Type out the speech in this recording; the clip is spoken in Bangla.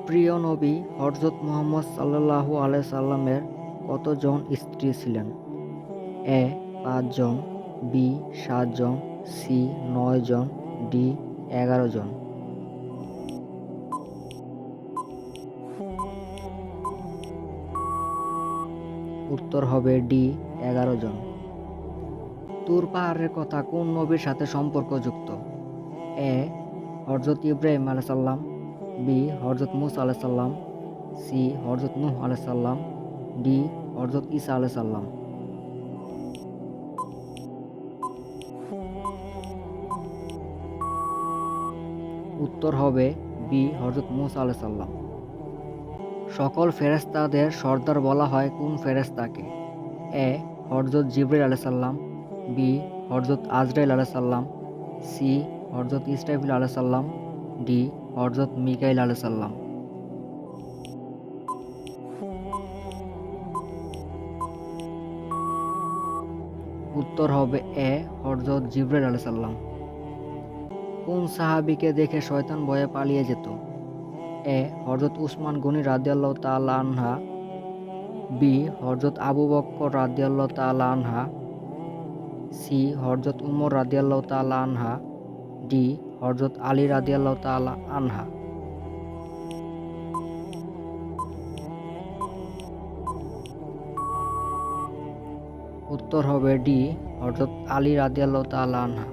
প্রিয় নবী হযরত মুহাম্মদ সাল্লাল্লাহু আলাইহি সাল্লামের কতজন স্ত্রী ছিলেন? এ ৫ জন, বি ৭ জন, সি ৯ জন, ডি ১১ জন। উত্তর হবে ডি ১১ জন। তুর পাহাড়ের কথা কোন নবীর সাথে সম্পর্কযুক্ত? এ হযরত ইব্রাহিম আলাইহিস সালাম, বি হযরত মূসা আলাইহিস সালাম, সি হযরত নূহ আলাইহিস সালাম, ডি হযরত ঈসা আলাইহিস সালাম। উত্তর হবে বি হযরত মূসা আলাইহিস সালাম। সকল ফেরেশতাদের সর্দার বলা হয় কোন ফেরেশতাকে? এ হযরত জিবরাইল আলাইহিস সালাম, বি হযরত আজরাইল আলাইহিস সালাম, সি হযরত ইসরাফিল আলাইহিস সালাম, ডি হযরত মিকাইল আলাইহিস সালাম। উত্তর হবে এ হযরত জিবরাইল আলাইহিস সালাম। কোন সাহাবীকে দেখে শয়তান ভয়ে পালিয়ে যেত? এ হযরত উসমান গনি রাদিয়াল্লাহু তাআলা আনহা, বি হযরত আবু বকর রাদিয়াল্লাহু তাআলা আনহা, সি হযরত উমর রাদিয়াল্লাহু তাআলা আনহা, ডি হযরত আলী রাদিয়াল্লাহু তাআলা আনহা। উত্তর হবে ডি হযরত আলী রাদিয়াল্লাহু তাআলা আনহা।